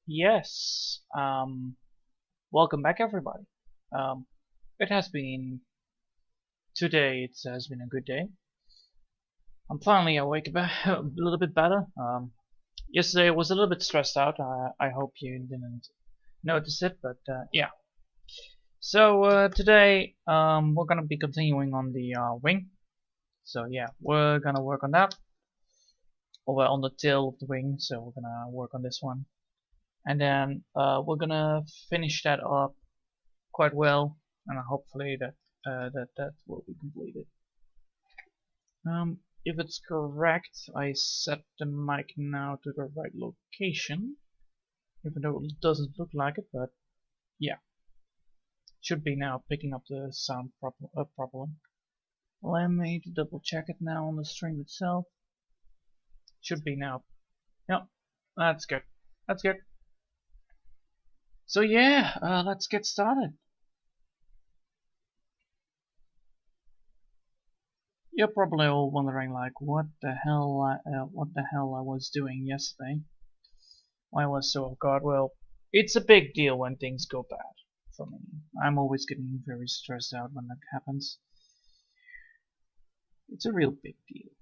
Yes. Welcome back, everybody. Um, it has been today. It has been a good day. I'm finally awake a little bit better. Yesterday I was a little bit stressed out. I hope you didn't notice it, but yeah. So today we're gonna be continuing on the wing. So yeah, we're gonna work on that. Or on the tail of the wing. So we're gonna work on this one, and then we're gonna finish that up quite well, and hopefully that will be completed. If it's correct, I set the mic now to the right location, even though it doesn't look like it, but yeah, should be now picking up the sound properly. Let me double check it now on the stream itself. Should be now. Yep, that's good. That's good. So yeah, let's get started. You're probably all wondering, like, what the hell I was doing yesterday. Why I was so off guard. Well, it's a big deal when things go bad for me. I'm always getting very stressed out when that happens. It's a real big deal.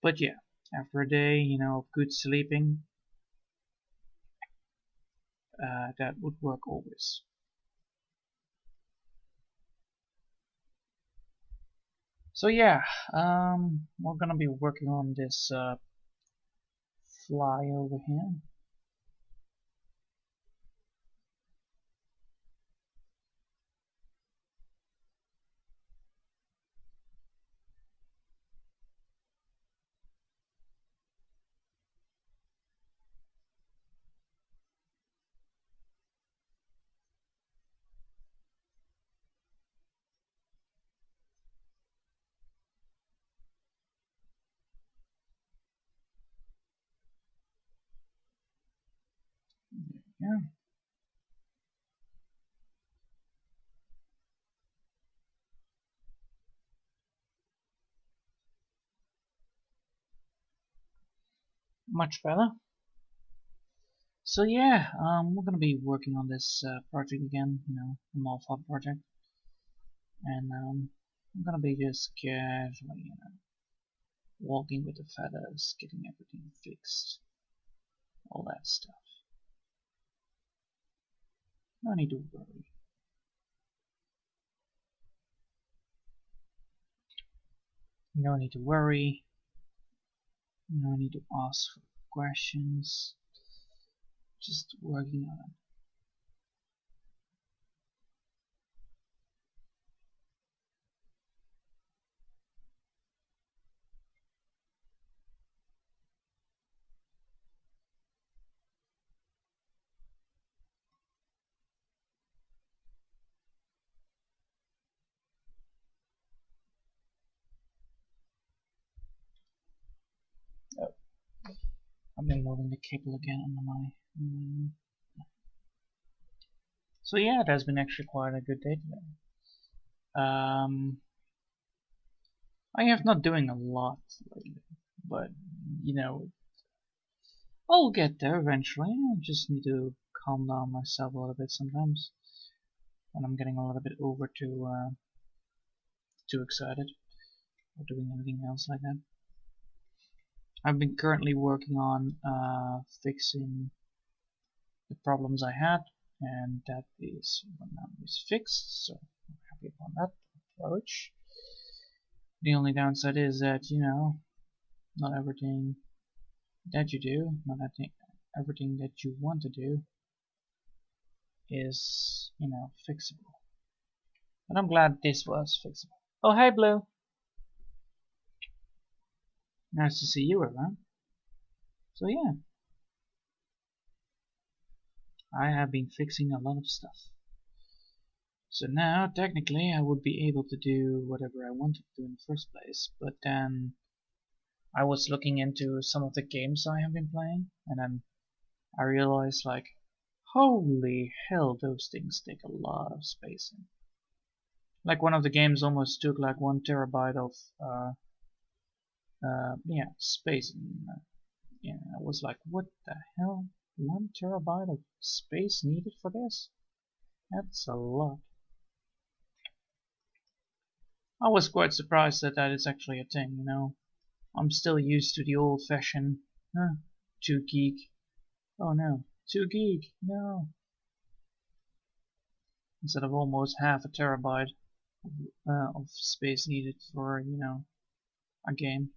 But yeah, after a day, of good sleeping, that would work always. So yeah, we're gonna be working on this fly over here. Yeah. Much better. So yeah, we're gonna be working on this project again, the Malfa project, and I'm gonna be just casually, walking with the feathers, getting everything fixed, all that stuff. No need to worry. No need to worry. No need to ask for questions. Just working on it. Oh, I've been moving the cable again on my. So yeah, it has been actually quite a good day today. I have not doing a lot lately, but I'll get there eventually. I just need to calm down myself a little bit sometimes when I'm getting a little bit over too excited or doing anything else like that. I've been currently working on fixing the problems I had, and that is now is fixed, so I'm happy about that approach. The only downside is that, not everything that you do, not everything that you want to do is, fixable. But I'm glad this was fixable. Oh, hey, Blue. Nice to see you around. So yeah, I have been fixing a lot of stuff. So now, technically, I would be able to do whatever I wanted to do in the first place, but then I was looking into some of the games I have been playing, and then I realized, like, holy hell, those things take a lot of space in. Like, one of the games almost took like 1 terabyte of space, and I was like, what the hell? 1 terabyte of space needed for this? That's a lot. I was quite surprised that that is actually a thing, you know. I'm still used to the old-fashioned 2 gig. Oh no, 2 gig, no. Instead of almost half a terabyte of space needed for, you know, a game.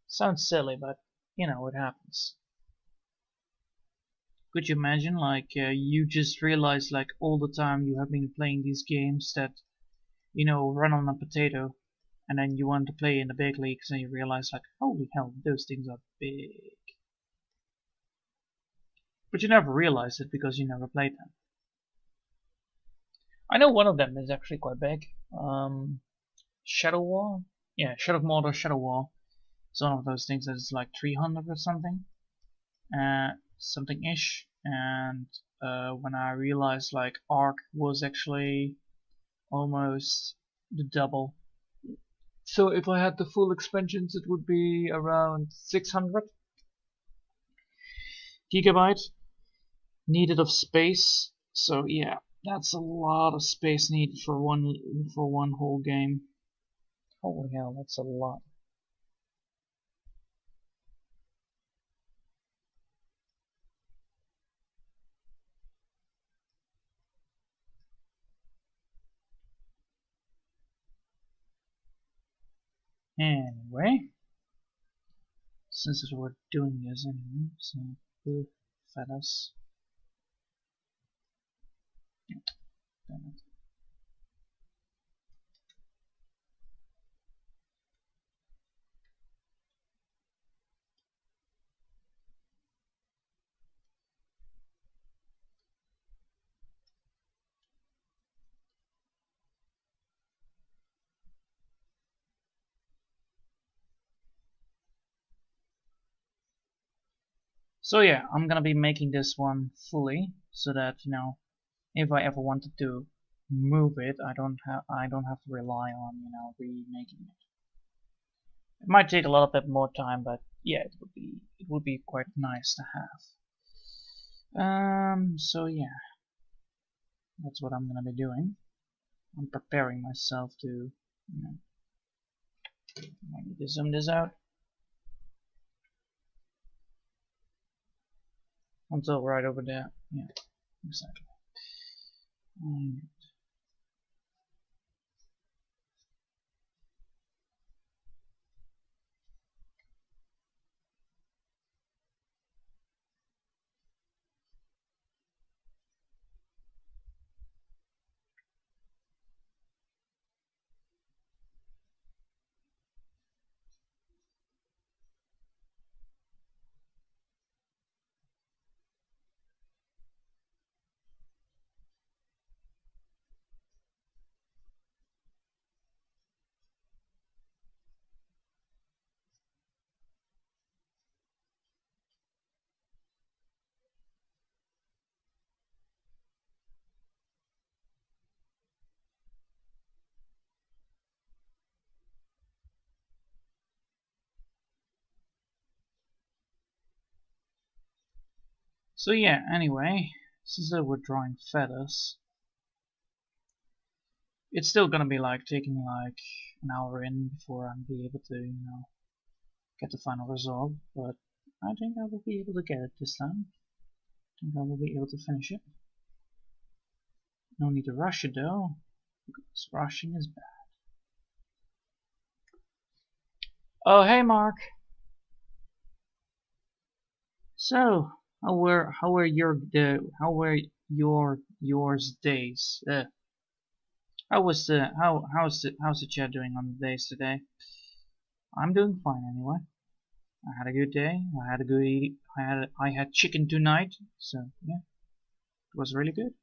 Sounds silly, but you know, it happens. Could you imagine, like, you just realize, like, all the time you have been playing these games that, you know, run on a potato, and then you want to play in the big leagues, and you realize, like, holy hell, those things are big. But you never realize it because you never played them. I know one of them is actually quite big. Shadow War? Yeah, Shadow Moth or Shadow War. It's one of those things that is like 300 or something. Something-ish. And when I realized like Arc was actually almost the double. So if I had the full expansions, it would be around 600 gigabyte needed of space. So yeah, that's a lot of space needed for one whole game. Holy hell, that's a lot. Anyway, since we're doing this anyway, so feathers. Damn it. So yeah, I'm gonna be making this one fully so that, you know, if I ever wanted to move it, I don't have to rely on, you know, remaking it. It might take a little bit more time, but yeah, it would be quite nice to have. So yeah, that's what I'm gonna be doing. I'm preparing myself to, you know, I need to zoom this out until right over there. Yeah, exactly. So yeah, anyway, since we're drawing feathers, it's still gonna be like taking like an hour in before I'll be able to, you know, get the final result, but I think I will be able to get it this time. I think I will be able to finish it. No need to rush it though, because rushing is bad. Oh hey Mark. So how were yours days? How's the chat doing on the days today? I'm doing fine anyway. I had a good day. I had a good eat. I had chicken tonight, so yeah, it was really good.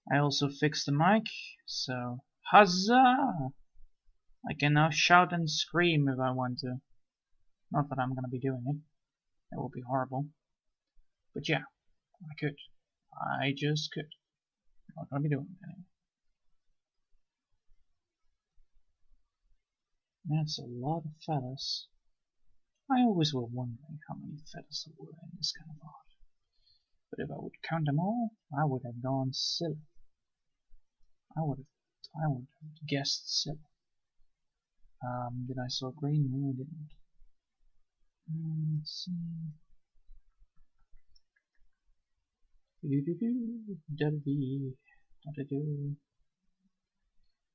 I also fixed the mic, so huzzah! I can now shout and scream if I want to. Not that I'm gonna be doing it. That would be horrible. But yeah, I could. I just could. Not gonna be doing it anyway. That's a lot of feathers. I always were wondering how many feathers there were in this kind of art. But if I would count them all, I would have gone silly. I would have guessed silly. Did I saw green? No, I didn't. Let's see.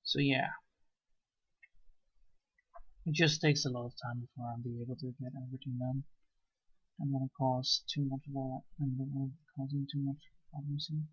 So yeah, it just takes a lot of time before I'll be able to get everything done. I don't want to cause too much of that, and don't want to cause too much problems here.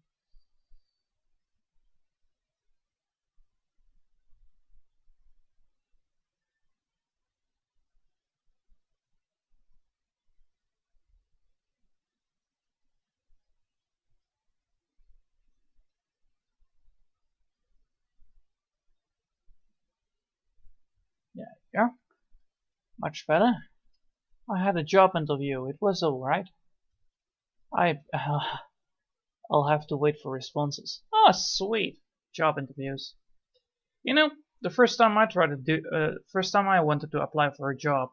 Yeah, much better. I had a job interview. It was alright. I'll have to wait for responses. Oh, sweet. Job interviews. You know, the first time I wanted to apply for a job,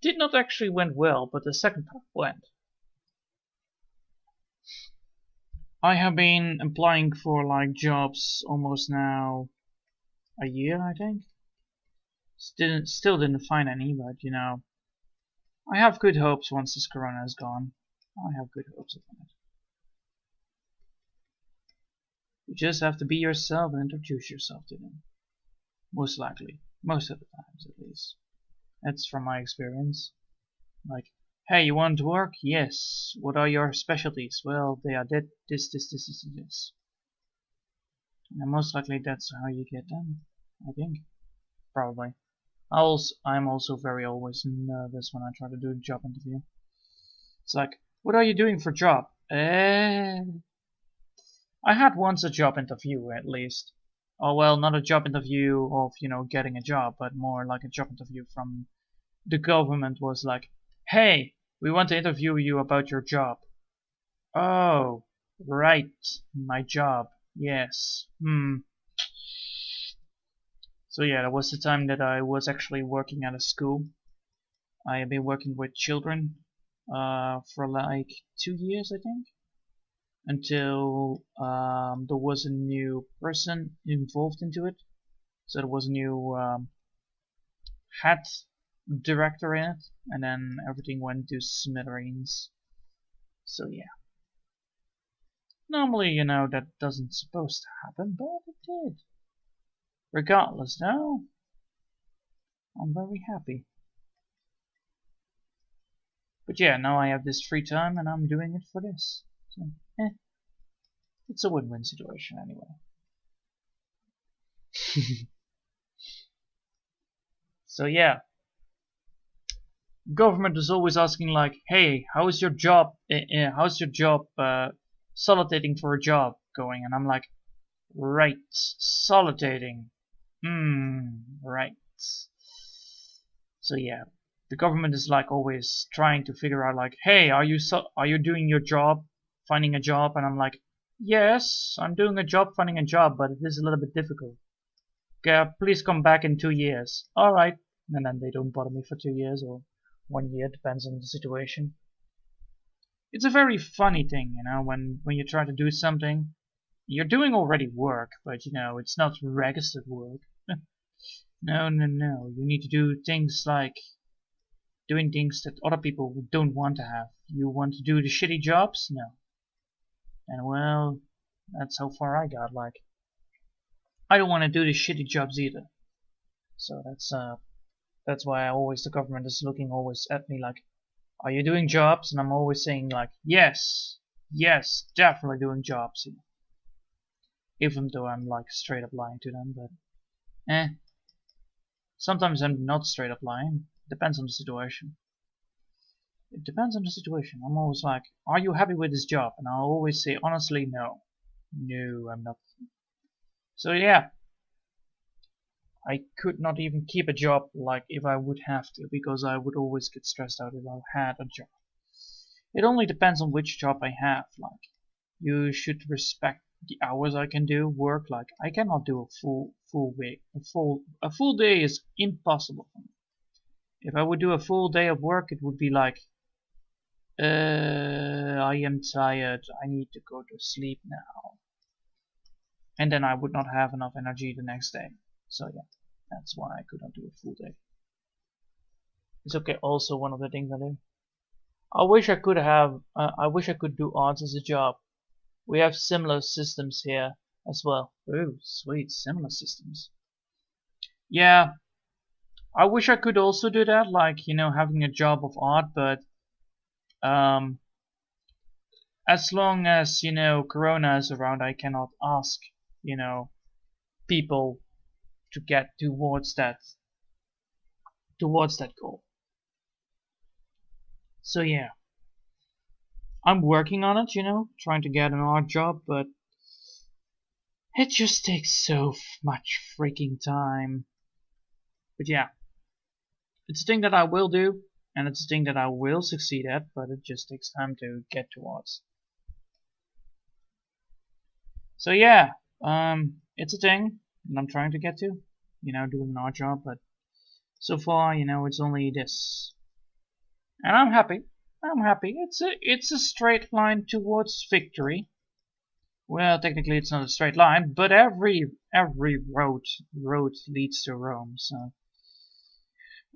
did not actually went well, but the second time went. I have been applying for like jobs almost now a year, I think. Still didn't find any, but you know, I have good hopes once this corona is gone. I have good hopes of it. You just have to be yourself and introduce yourself to them. Most likely. Most of the times, at least. That's from my experience. Like, hey, you want to work? Yes. What are your specialties? Well, they are this. And most likely that's how you get them, I think. Probably. I'm also very always nervous when I try to do a job interview. It's like, what are you doing for job? I had once a job interview at least. Oh well, not a job interview of, you know, getting a job, but more like a job interview from the government was like, hey, we want to interview you about your job. Oh, right, my job, yes, So yeah, that was the time that I was actually working at a school. I have been working with children for like 2 years, I think, until there was a new person involved into it. So there was a new head director in it, and then everything went to smithereens. So yeah. Normally, you know, that doesn't supposed to happen, but it did. Regardless, though, I'm very happy. But yeah, now I have this free time and I'm doing it for this. So, it's a win-win situation anyway. So yeah, government is always asking like, hey, how's your job? Soliciting for a job going? And I'm like, right, soliciting. Right. So yeah, the government is like always trying to figure out like, hey, are you doing your job, finding a job? And I'm like, yes, I'm doing a job, finding a job, but it is a little bit difficult. Okay, please come back in 2 years. All right, and then they don't bother me for 2 years or 1 year, depends on the situation. It's a very funny thing, you know, when you try to do something. You're doing already work, but you know, it's not registered work. No. You need to do things like doing things that other people don't want to have. You want to do the shitty jobs? No. And well, that's how far I got. Like, I don't want to do the shitty jobs either. So that's why the government is looking always at me like, are you doing jobs? And I'm always saying like, yes, definitely doing jobs. Even though I'm like straight up lying to them, but sometimes I'm not straight up lying. Depends on the situation. It depends on the situation. I'm always like, are you happy with this job? And I'll always say honestly, no. No, I'm not. So yeah, I could not even keep a job like if I would have to, because I would always get stressed out if I had a job. It only depends on which job I have, like. You should respect the hours I can do work. Like I cannot do a full week. A full day is impossible for me. If I would do a full day of work, it would be like, I am tired. I need to go to sleep now. And then I would not have enough energy the next day. So yeah, that's why I could not do a full day. It's okay. Also, one of the things I do. I wish I could have. I wish I could do arts as a job. We have similar systems here as well. Oh, sweet, similar systems. Yeah, I wish I could also do that, like, you know, having a job of art, but as long as, you know, Corona is around, I cannot ask, you know, people to get towards that goal. So yeah, I'm working on it, you know, trying to get an art job, but it just takes so much freaking time. But yeah, it's a thing that I will do, and it's a thing that I will succeed at, but it just takes time to get towards. So yeah, it's a thing that I'm trying to get to, you know, doing an art job, but so far, you know, it's only this. And I'm happy. I'm happy. It's a straight line towards victory. Well, technically it's not a straight line, but every road leads to Rome, so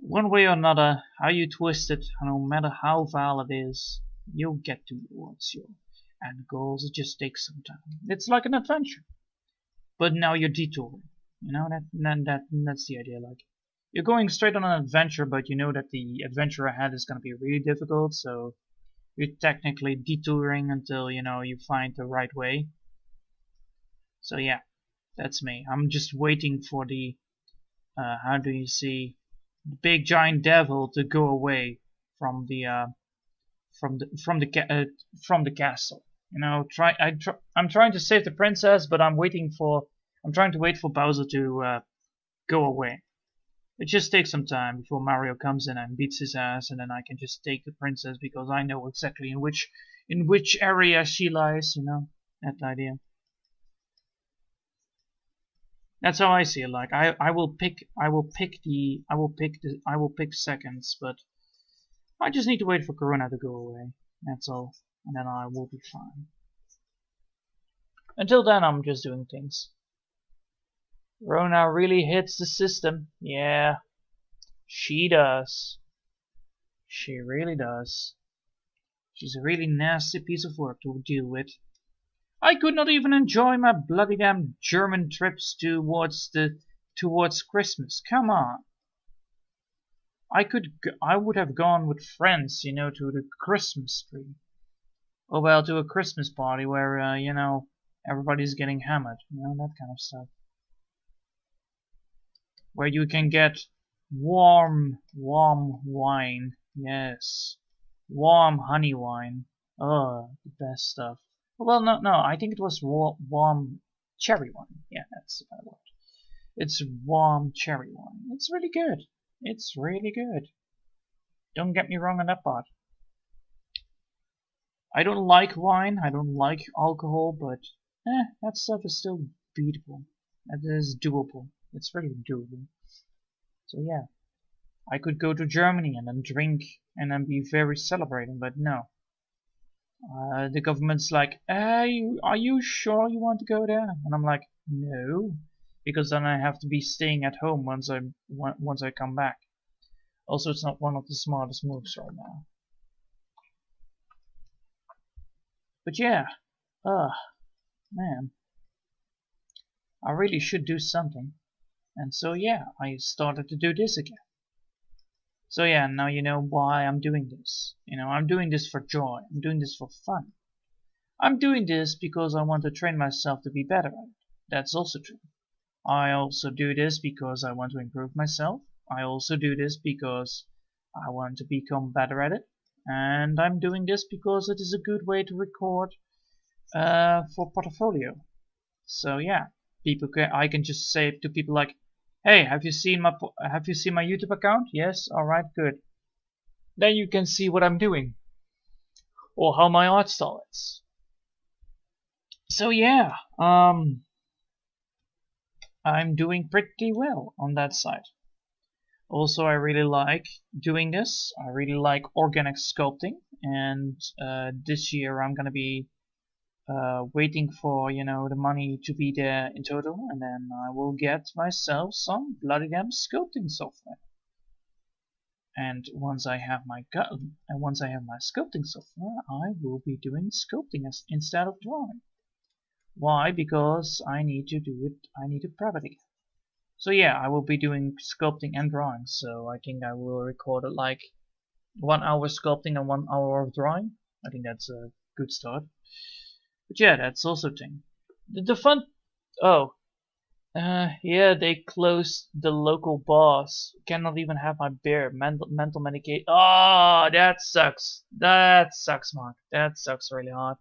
one way or another, how you twist it, no matter how valid it is, you'll get towards your end goals. It just takes some time. It's like an adventure, but now you're detouring. You know, that's the idea. Like, you're going straight on an adventure, but you know that the adventure ahead is going to be really difficult, so you're technically detouring until, you know, you find the right way. So yeah, that's me. I'm just waiting for the, how do you see, the big giant devil to go away from the castle. You know, I'm trying to save the princess, but I'm trying to wait for Bowser to go away. It just takes some time before Mario comes in and beats his ass, and then I can just take the princess because I know exactly in which area she lies. You know, that idea. That's how I see it. Like I will pick seconds, but I just need to wait for Corona to go away. That's all, and then I will be fine. Until then, I'm just doing things. Corona really hits the system. Yeah, she does. She really does. She's a really nasty piece of work to deal with. I could not even enjoy my bloody damn German trips towards Christmas. Come on. I would have gone with friends, you know, to the Christmas tree. Or well, to a Christmas party where, you know, everybody's getting hammered. You know, that kind of stuff. Where you can get warm wine. Yes. Warm honey wine. Oh, the best stuff. Well, no, I think it was warm cherry wine. Yeah, that's the word. It's warm cherry wine. It's really good. It's really good. Don't get me wrong on that part. I don't like wine. I don't like alcohol, but that stuff is still beatable. That is doable. It's really doable. So yeah, I could go to Germany and then drink and then be very celebrating, but no. The government's like, hey, are you sure you want to go there? And I'm like, no, because then I have to be staying at home once I come back. Also, it's not one of the smartest moves right now. But yeah, man, I really should do something. And so yeah, I started to do this again. So yeah, now you know why I'm doing this. You know, I'm doing this for joy. I'm doing this for fun. I'm doing this because I want to train myself to be better at it. That's also true. I also do this because I want to improve myself. I also do this because I want to become better at it. And I'm doing this because it is a good way to record for portfolio. So yeah, I can just say to people like, hey, have you seen my YouTube account? Yes, alright, good. Then you can see what I'm doing. Or how my art style is. So yeah, I'm doing pretty well on that side. Also, I really like doing this. I really like organic sculpting, and this year I'm gonna be waiting for the money to be there in total, and then I will get myself some bloody damn sculpting software. And once I have my sculpting software, I will be doing sculpting instead of drawing. Why? Because I need to do it. I need to prep it again. So yeah, I will be doing sculpting and drawing. So I think I will record it like 1 hour sculpting and 1 hour of drawing. I think that's a good start. But yeah, that's also a thing. The fun. Oh, yeah, they closed the local bars. Cannot even have my beer. Mental medication. Oh, that sucks. That sucks, Mark. That sucks really hard.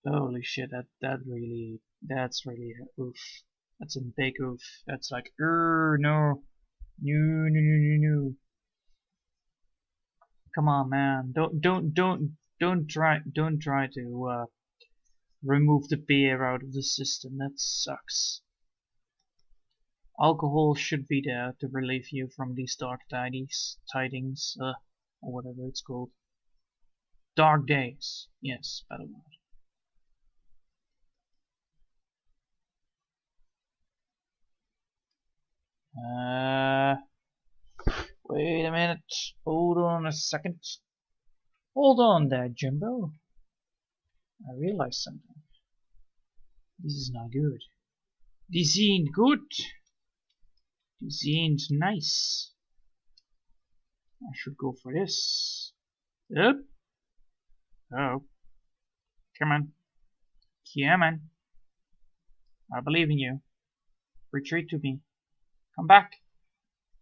Holy shit, that's really oof. That's a big oof. That's like, no. No. Come on, man. Don't try to remove the beer out of the system. That sucks. Alcohol should be there to relieve you from these dark tidings, or whatever it's called. Dark days. Yes, better word. Wait a minute. Hold on a second. Hold on there, Jimbo. I realized something. This is not good. This ain't good. This ain't nice. I should go for this. Yep. Oh. Come on. Come on. I believe in you. Retreat to me. Come back.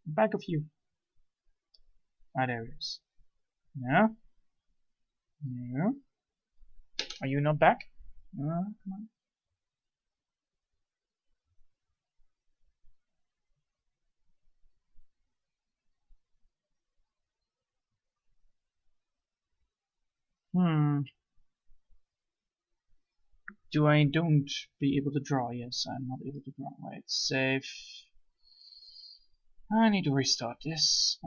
Back of you. Ah, there it is. No? No? Are you not back? Come on. Don't be able to draw? Yes, I'm not able to draw. Wait, save. I need to restart this.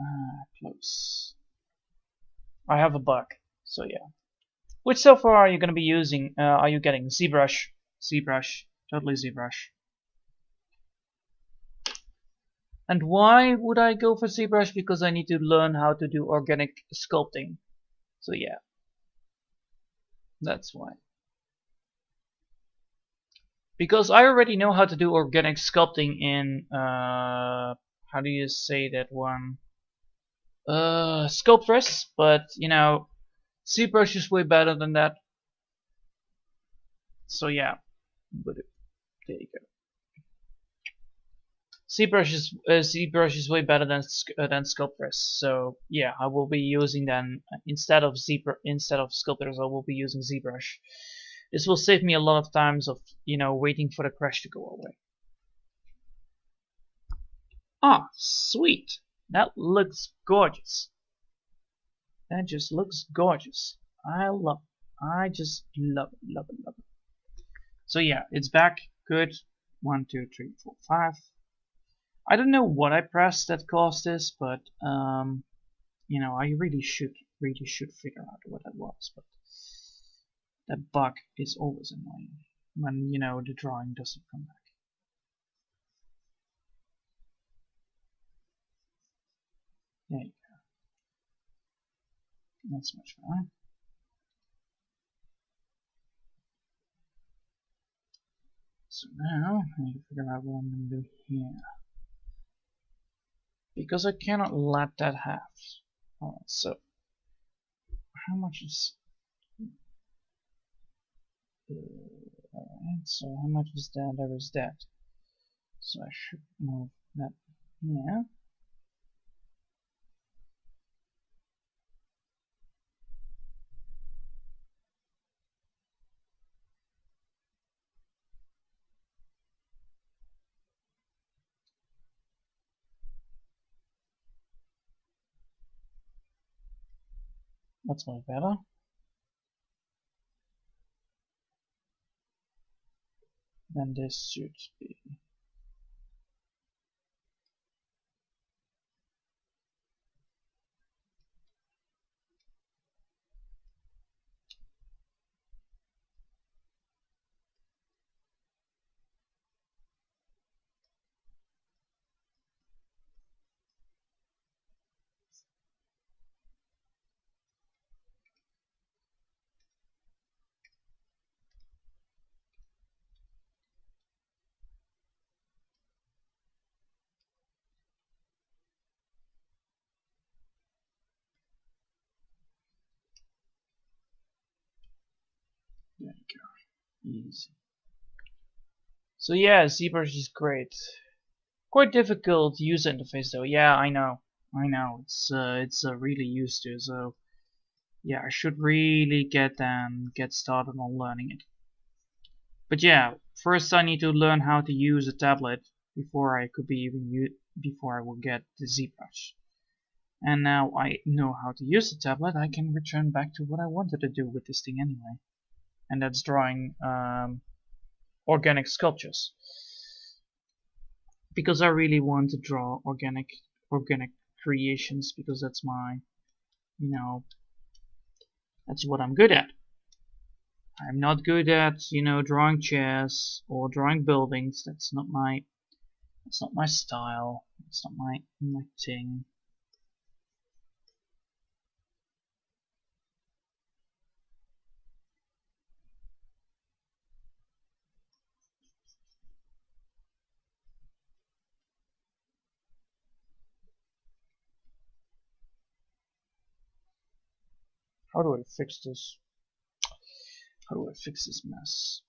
Close. I have a bug, so yeah. Which software are you going to be using? Are you getting ZBrush? ZBrush. Totally ZBrush. And why would I go for ZBrush? Because I need to learn how to do organic sculpting. So yeah. That's why. Because I already know how to do organic sculpting in how do you say that one? Sculptress, but ZBrush is way better than that. So yeah, but there you go. ZBrush is way better than Sculptress. So yeah, I will be using then instead of Sculptress, I will be using ZBrush. This will save me a lot of times of waiting for the crash to go away. Ah, sweet. That looks gorgeous. That just looks gorgeous. I just love it. So yeah, it's back. Good. 1, 2, 3, 4, 5. I don't know what I pressed that caused this, but I really should figure out what that was. But that bug is always annoying when the drawing doesn't come back. There you go. That's much better. So now I need to figure out what I'm going to do here. Because I cannot let that have. Alright, so how much is alright, so how much is that? There is that. So I should move that here. That's much better. then this should be. There you go. Easy. So yeah, ZBrush is great. Quite difficult user interface though. Yeah, I know. It's really used to. So yeah, I should really get started on learning it. But yeah, first I need to learn how to use a tablet before I could be even before I will get the ZBrush. And now I know how to use the tablet, I can return back to what I wanted to do with this thing anyway. And that's drawing organic sculptures. Because I really want to draw organic creations, because that's my, that's what I'm good at. I'm not good at, drawing chairs or drawing buildings. That's not my style. It's not my thing. How do I fix this? How do I fix this mess?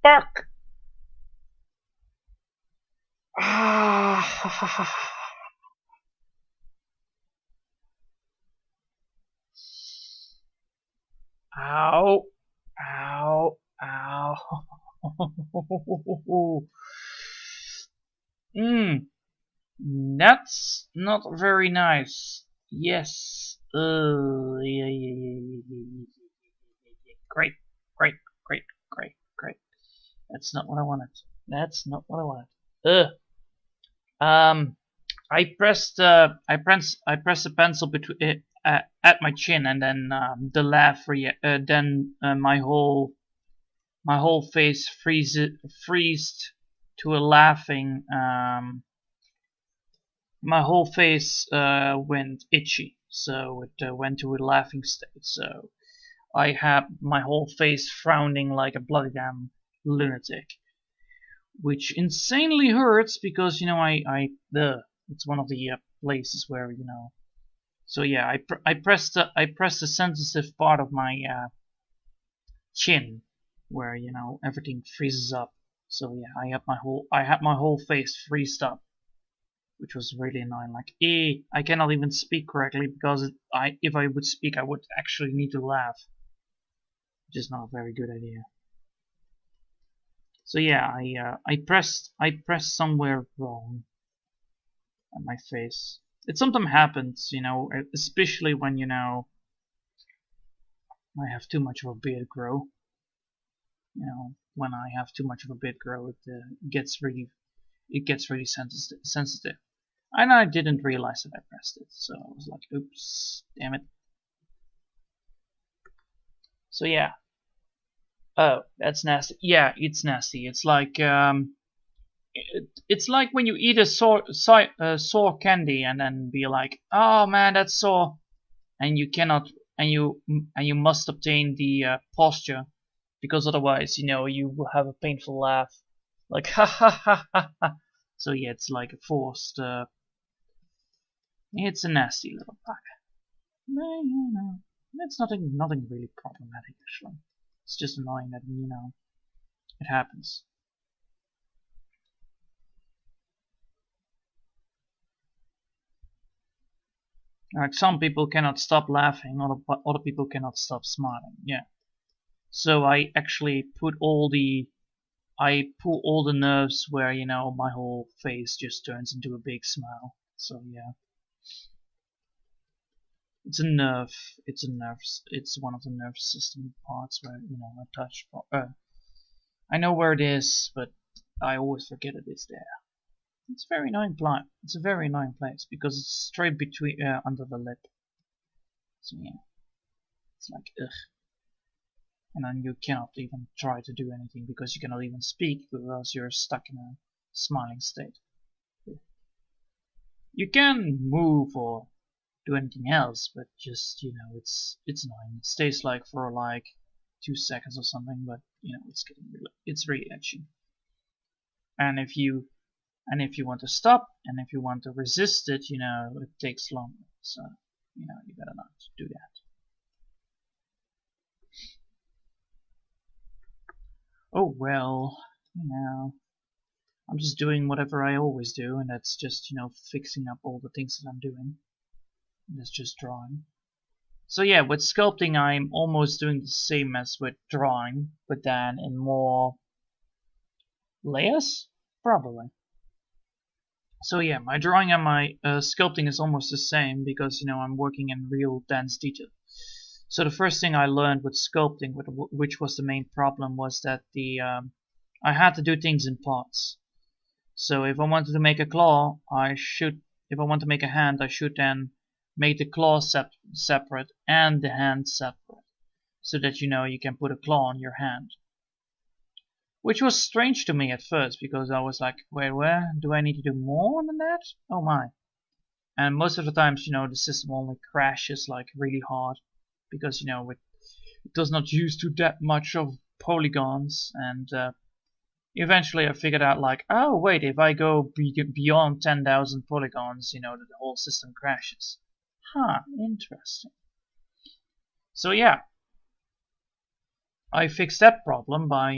Fuck! Ah! Ow! Ow! Ow! That's not very nice. Yes. Great, great, great, great, great. That's not what I wanted. That's not what I wanted. I pressed the pencil between at my chin, and then the laugh. Then my whole face freezed to a laughing. My whole face went itchy, so it went to a laughing state. So I had my whole face frowning like a bloody damn lunatic, which insanely hurts because it's one of the places where So yeah, I pressed the sensitive part of my chin where everything freezes up. So yeah, I had my whole face freezed up, which was really annoying. Like, I cannot even speak correctly because if I would speak, I would actually need to laugh, which is not a very good idea. So yeah, I pressed somewhere wrong on my face. It sometimes happens, especially when I have too much of a beard grow. When I have too much of a beard grow, it gets really sensitive. And I didn't realize that I pressed it, so I was like, oops, damn it. So yeah. Oh, that's nasty. Yeah, it's nasty. It's like it's like when you eat a sour candy and then be like, oh man, that's sour, and you cannot, and you must obtain the posture, because otherwise, you will have a painful laugh, like ha ha ha ha ha. So yeah, it's like a forced. It's a nasty little bug. But, you know, it's nothing really problematic actually. It's just annoying that it happens. Like some people cannot stop laughing, other people cannot stop smiling. Yeah. So I actually pull all the nerves where my whole face just turns into a big smile. So yeah. It's a nerve. It's one of the nerve system parts where I touch. I know where it is, but I always forget it is there. It's a very annoying place. It's a very annoying place because it's straight between under the lip. So yeah, it's like ugh. And then you cannot even try to do anything because you cannot even speak because you're stuck in a smiling state. You can move or do anything else, but just it's annoying. It stays like for like 2 seconds or something, but it's really itchy. And if you want to stop and if you want to resist it, it takes longer. So you better not do that. Oh well, I'm just doing whatever I always do, and that's just fixing up all the things that I'm doing. And that's just drawing. So yeah, with sculpting I'm almost doing the same as with drawing, but then in more layers, probably. So yeah, my drawing and my sculpting is almost the same because I'm working in real dense detail. So the first thing I learned with sculpting, which was the main problem, was that I had to do things in parts. So if I wanted to make a claw, if I want to make a hand, I should then make the claw separate and the hand separate, so that you can put a claw on your hand. Which was strange to me at first because I was like, wait, where do I need to do more than that? Oh my! And most of the times, the system only crashes like really hard because it does not use to that much of polygons, and eventually I figured out like, oh wait, if I go beyond 10,000 polygons, the whole system crashes. Huh, interesting. So yeah, I fixed that problem by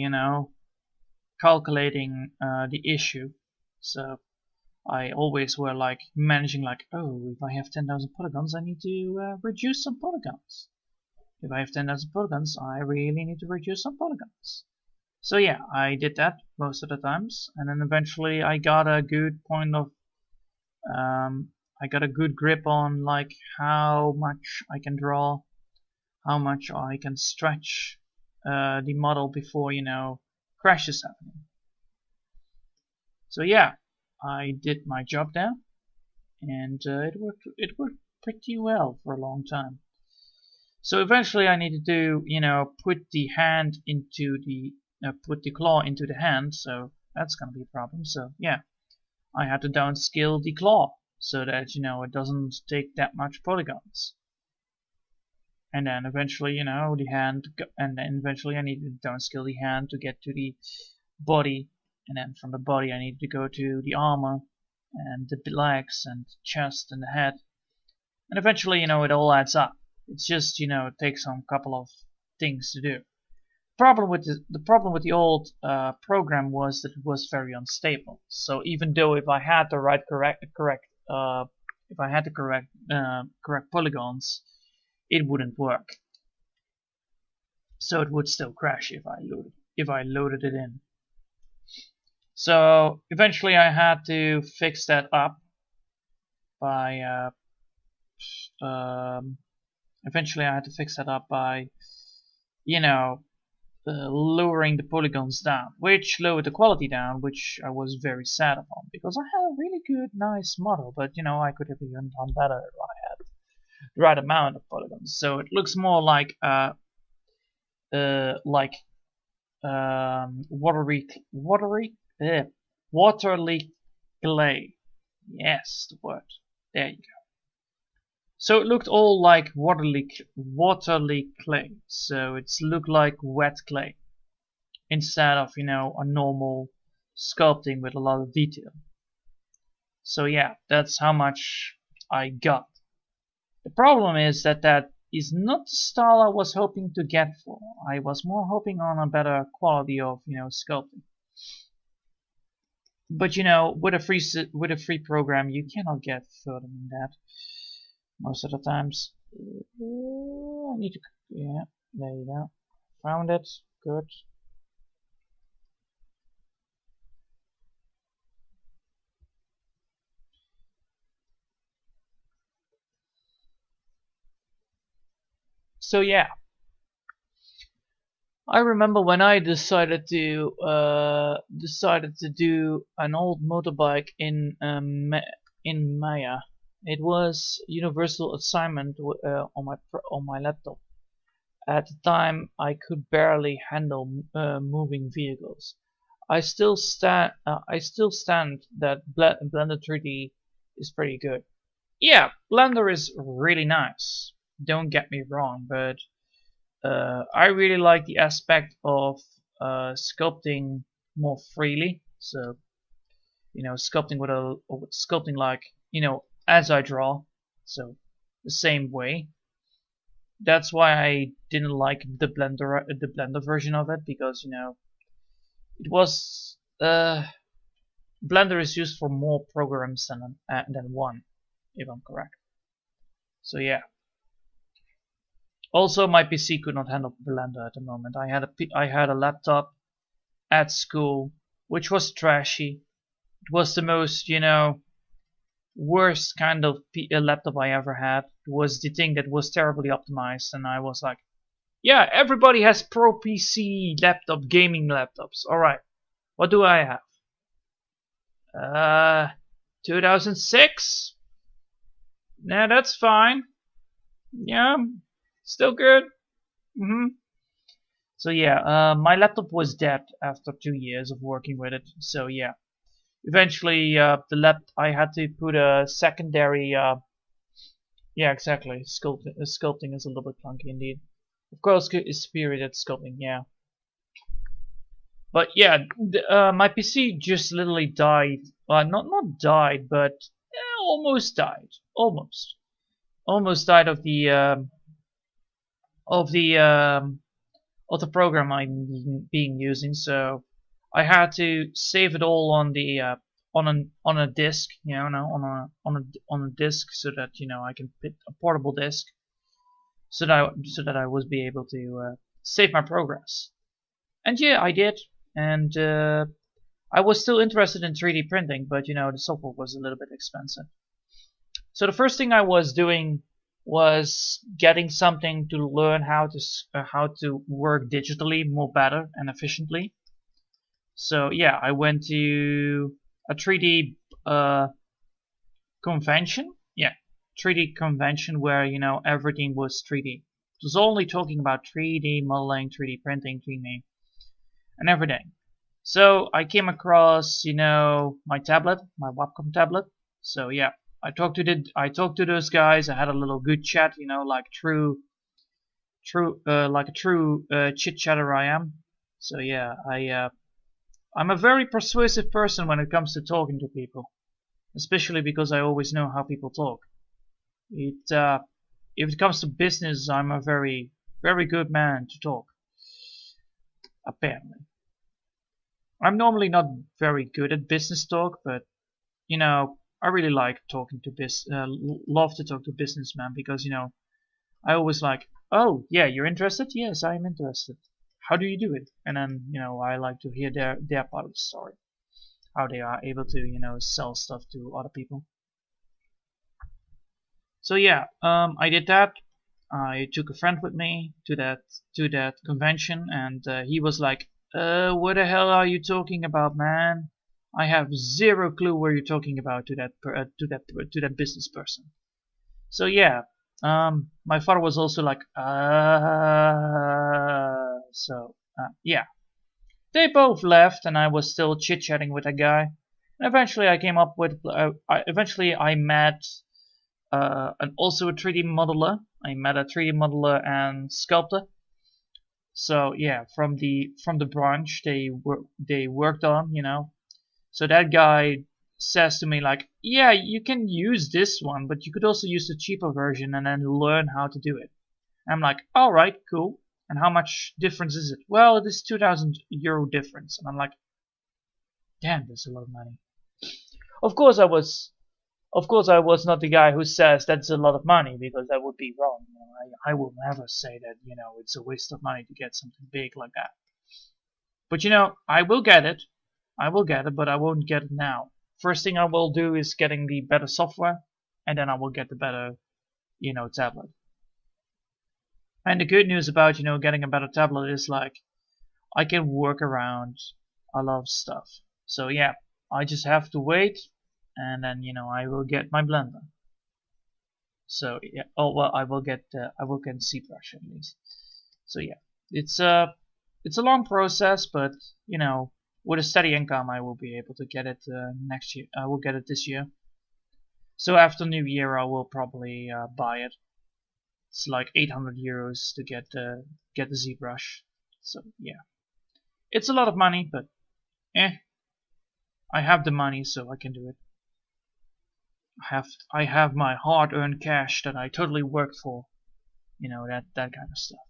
calculating the issue. So I always were like managing like, oh, if I have 10,000 polygons, I need to reduce some polygons. If I have 10,000 polygons, I really need to reduce some polygons. So yeah, I did that most of the times, and then eventually I got a good point of, I got a good grip on like how much I can draw, how much I can stretch the model before crashes happening. So yeah, I did my job there, and it worked pretty well for a long time. So eventually I needed to put the hand into the put the claw into the hand, so that's gonna be a problem. So yeah, I had to downscale the claw so that it doesn't take that much polygons. And then eventually the hand, and then eventually I needed to downscale the hand to get to the body, and then from the body I needed to go to the armor and the legs and the chest and the head, and eventually it all adds up. It's just it takes some couple of things to do. The problem with the old program was that it was very unstable. So even though if I had the right correct polygons, it wouldn't work. So it would still crash if I loaded it in. So eventually I had to fix that up by lowering the polygons down, which lowered the quality down, which I was very sad upon because I had a really good, nice model, but I could have even done better if I had the right amount of polygons. So it looks more like waterly clay. Yes, the word. There you go. So it looked all like waterly clay. So it looked like wet clay instead of a normal sculpting with a lot of detail. So yeah, that's how much I got. The problem is that that is not the style I was hoping to get for. I was more hoping on a better quality of, sculpting. But with a free program, you cannot get further than that most of the times. I need to, yeah, there you go. Found it. Good. So yeah, I remember when I decided to do an old motorbike in Maya. It was universal assignment on my laptop. At the time, I could barely handle moving vehicles. I still stand that Blender 3D is pretty good. Yeah, Blender is really nice. Don't get me wrong, but I really like the aspect of sculpting more freely. So sculpting like as I draw. So the same way. That's why I didn't like the Blender version of it, because it was Blender is used for more programs than one, if I'm correct. So yeah. Also, my PC could not handle Blender at the moment. I had a laptop at school which was trashy. It was the most worst kind of laptop I ever had. It was the thing that was terribly optimized, and I was like, yeah, everybody has pro PC laptop, gaming laptops. Alright, what do I have? 2006? Nah, that's fine. Yeah, still good. So yeah, my laptop was dead after 2 years of working with it. So yeah. Eventually, I had to put a secondary. Yeah, exactly. Sculpting is a little bit clunky indeed. Of course, it's superior at sculpting. Yeah. But yeah, my PC just literally died. Not died, but almost died. Almost died of the of the program I'm being using. So I had to save it all on the on a disk, on a disk, so that I can put a portable disk, so that I would be able to save my progress. And yeah, I did, and I was still interested in 3D printing, but the software was a little bit expensive. So the first thing I was doing was getting something to learn how to work digitally more better and efficiently. So yeah, I went to a 3D convention. Yeah, 3D convention where everything was 3D. It was only talking about 3D modeling, 3D printing, 3D and everything. So I came across my tablet, my Wacom tablet. So yeah, I talked to those guys. I had a little good chat, like like a true chit chatter I am. So yeah, I'm a very persuasive person when it comes to talking to people, especially because I always know how people talk. If it comes to business, I'm a very, very good man to talk. Apparently, I'm normally not very good at business talk, but I really like talking to love to talk to businessmen, because I always like, oh yeah, you're interested? Yes, I'm interested. How do you do it? And then I like to hear their part of the story, how they are able to sell stuff to other people. So yeah, I did that. I took a friend with me to that convention, and he was like, what the hell are you talking about, man? I have zero clue what you're talking about to that business person. So yeah, my father was also like, yeah. They both left, and I was still chit-chatting with a guy. And eventually I came up with, eventually I met also a 3D modeler. I met a 3D modeler and sculptor. So yeah, from the branch they worked on, So that guy says to me like, yeah, you can use this one, but you could also use the cheaper version and then learn how to do it. And I'm like, alright, cool. And how much difference is it? Well, it is €2,000 difference. And I'm like, damn, that's a lot of money. Of course I was not the guy who says that's a lot of money, because that would be wrong. You know, I will never say that, you know, it's a waste of money to get something big like that. But you know, I will get it. I will get it, but I won't get it now. First thing I will do is getting the better software, and then I will get the better, you know, tablet. And the good news about, you know, getting a better tablet is like, I can work around a lot of stuff. So yeah, I just have to wait, and then, you know, I will get my blender. So yeah, oh well, I will get ZBrush at least. So yeah, it's a long process, but you know, with a steady income, I will be able to get it next year. I will get it this year. So after New Year, I will probably buy it. It's like €800 to get the ZBrush. So yeah, it's a lot of money, but I have the money, so I can do it. I have my hard-earned cash that I totally worked for. You know, that kind of stuff.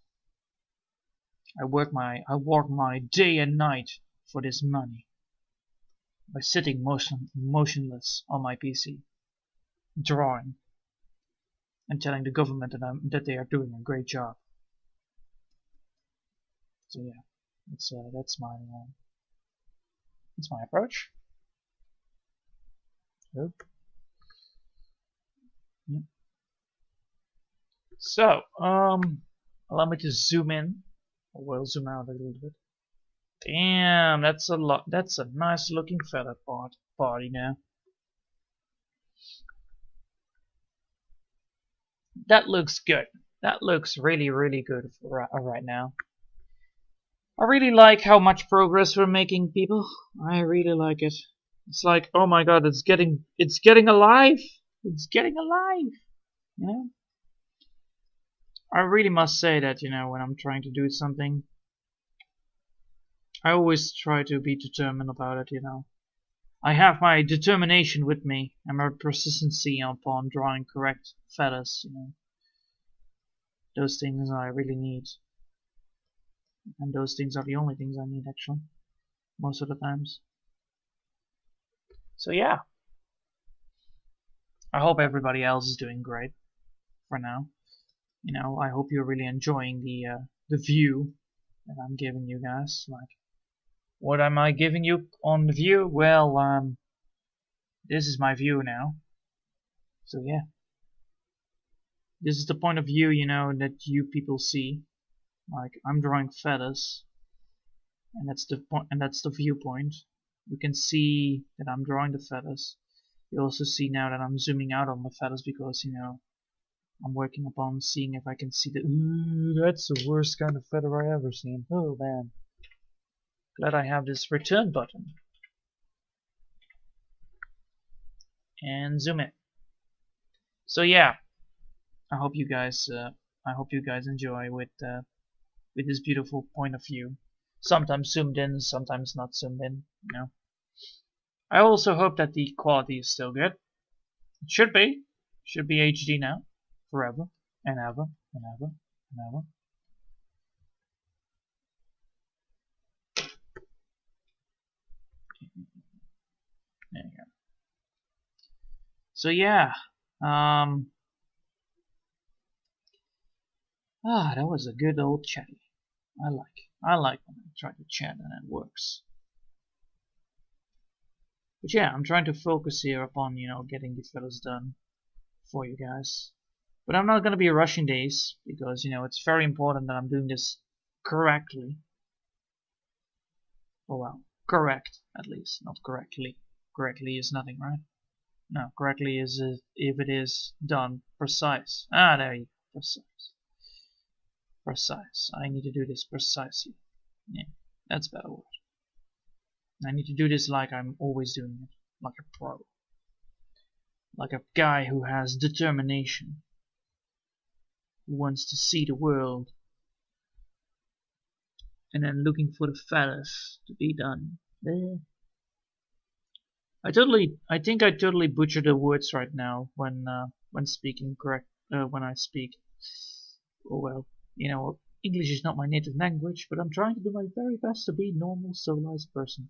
I work my day and night for this money by sitting motionless on my PC, drawing, and telling the government that they are doing a great job. So yeah, that's my approach. Yep. Yep. So allow me to zoom in. We'll zoom out a little bit. Damn, that's a lot. That's a nice looking feather body now. That looks good. That looks really, really good for right now. I really like how much progress we're making, people. I really like it. It's like, oh my god, it's getting alive. It's getting alive. You know? I really must say that, you know, when I'm trying to do something, I always try to be determined about it, you know. I have my determination with me and my persistency upon drawing correct feathers, you know. Those things I really need. And those things are the only things I need, actually. Most of the times. So yeah. I hope everybody else is doing great for now. You know, I hope you're really enjoying the view that I'm giving you guys. Like, what am I giving you on the view? Well, this is my view now. So yeah. This is the point of view, you know, that you people see. Like, I'm drawing feathers, and that's the point, and that's the viewpoint. You can see that I'm drawing the feathers. You also see now that I'm zooming out on the feathers because, you know, I'm working upon seeing if I can see the. Ooh, that's the worst kind of feather I ever seen. Oh man. Glad I have this return button. And zoom in. So yeah, I hope you guys enjoy with this beautiful point of view. Sometimes zoomed in, sometimes not zoomed in. You know. I also hope that the quality is still good. It should be. Should be HD now, forever and ever and ever and ever. There you go. So yeah, that was a good old chatty. I like when I try to chat and it works. But yeah, I'm trying to focus here upon, you know, getting the feathers done for you guys. But I'm not gonna be rushing these because, you know, it's very important that I'm doing this correctly. Oh well, correct at least, not correctly. Correctly is nothing, right? No, correctly is if it is done precise. Ah, there you go. Precise. Precise. I need to do this precisely. Yeah, that's a better word. I need to do this like I'm always doing it. Like a pro. Like a guy who has determination. Who wants to see the world. And then looking for the feathers to be done. I think I totally butcher the words right now when speaking when I speak. Oh well, English is not my native language, but I'm trying to do my very best to be a normal, civilized person,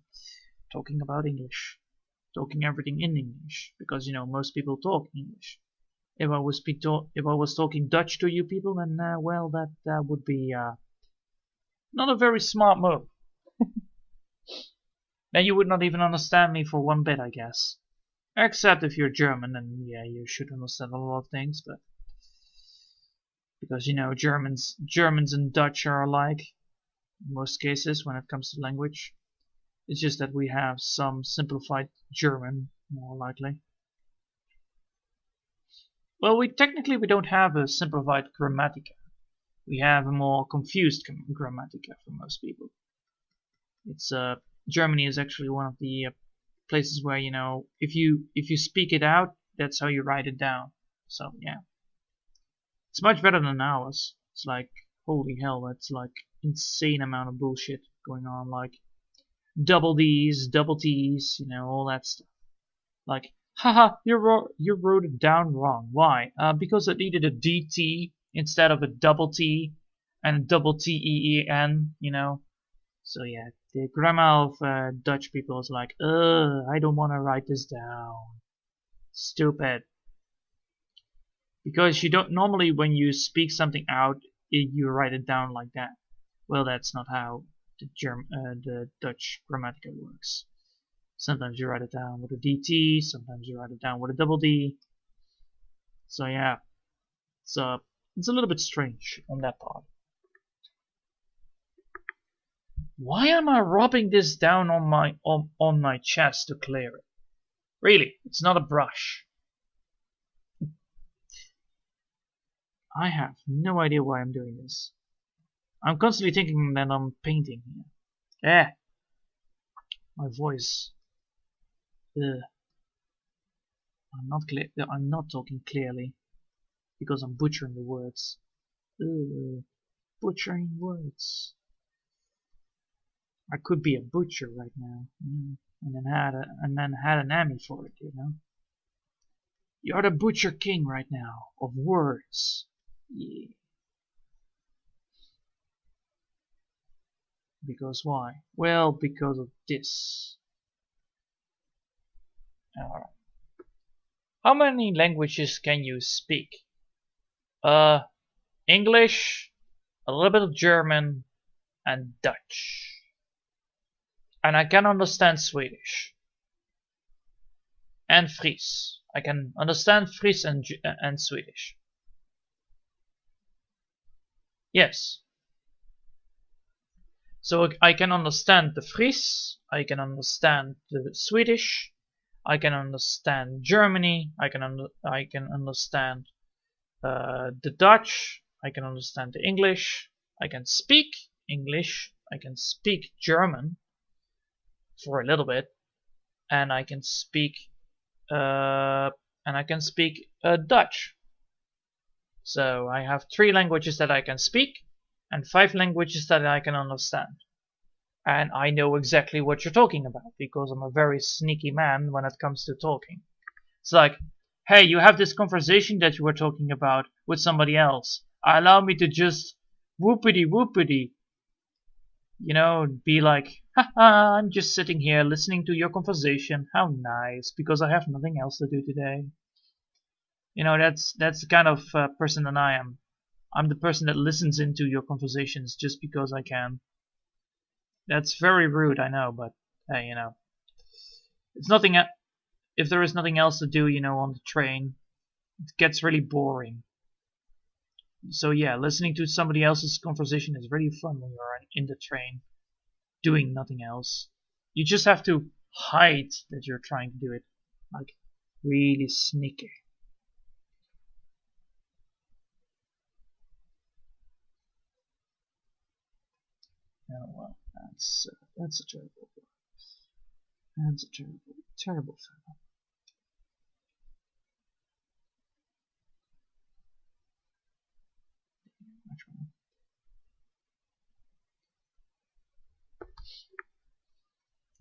talking about English, talking everything in English, because most people talk English. If I was talking Dutch to you people, then well, that would be not a very smart move. Then you would not even understand me for one bit, I guess. Except if you're German, and yeah, you should understand a lot of things, but because Germans and Dutch are alike in most cases when it comes to language. It's just that we have some simplified German, more likely. Well, we don't have a simplified grammatica. We have a more confused grammatica for most people. It's Germany is actually one of the places where if you speak it out, that's how you write it down. So yeah, it's much better than ours. It's like holy hell, that's like insane amount of bullshit going on, like double D's, double T's, all that stuff. Like, haha, you wrote it down wrong. Why? Because it needed a DT instead of a double T and a double TEEN, So yeah, the grammar of Dutch people is like, I don't want to write this down. Stupid. Because you don't normally when you speak something out, you write it down like that. Well, that's not how the Dutch grammatica works. Sometimes you write it down with a DT, sometimes you write it down with a double D. So yeah, it's a little bit strange on that part. Why am I rubbing this down on my chest to clear it? Really, it's not a brush. I have no idea why I'm doing this. I'm constantly thinking that I'm painting here. My voice. I'm not talking clearly because I'm butchering the words. Butchering words. I could be a butcher right now, and then had an Emmy for it, You're the butcher king right now of words. Yeah. Because why? Well, because of this. Alright. How many languages can you speak? English, a little bit of German, and Dutch. And I can understand Swedish. And Fries. I can understand Fries and Swedish. Yes. So I can understand the Fries, I can understand the Swedish, I can understand Germany, I can understand the Dutch, I can understand the English, I can speak English, I can speak German for a little bit, and I can speak Dutch. So I have 3 languages that I can speak and 5 languages that I can understand. And I know exactly what you're talking about because I'm a very sneaky man when it comes to talking. It's like, hey, you have this conversation that you were talking about with somebody else. Allow me to just whoopity whoopity. Be like, haha, I'm just sitting here listening to your conversation. How nice, because I have nothing else to do today. That's the kind of person that I am. I'm the person that listens into your conversations just because I can. That's very rude, I know, but hey, it's nothing. If there is nothing else to do, on the train, it gets really boring. So yeah, listening to somebody else's conversation is really fun when you're in the train, doing nothing else. You just have to hide that you're trying to do it, like really sneaky. Oh well, that's a terrible word. That's a terrible fellow.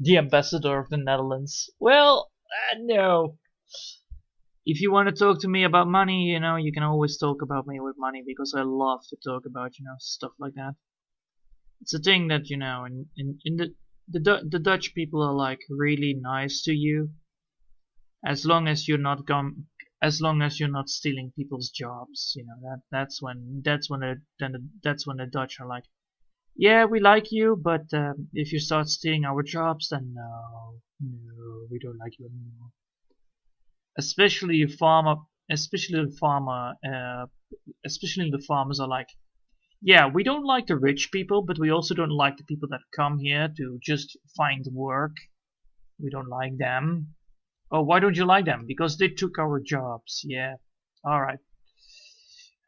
The ambassador of the Netherlands. Well, No. If you want to talk to me about money, you know, you can always talk about me with money because I love to talk about, you know, stuff like that. It's a thing that, you know, in the Dutch people are like really nice to you as long as you're not as long as you're not stealing people's jobs, you know, that's when that's when the Dutch are like, yeah, we like you, but if you start stealing our jobs, then no, we don't like you anymore. Especially farmer, especially the farmer, especially the farmers are like, yeah, we don't like the rich people, but we also don't like the people that come here to just find work. We don't like them. Oh, why don't you like them? Because they took our jobs. Yeah. Alright.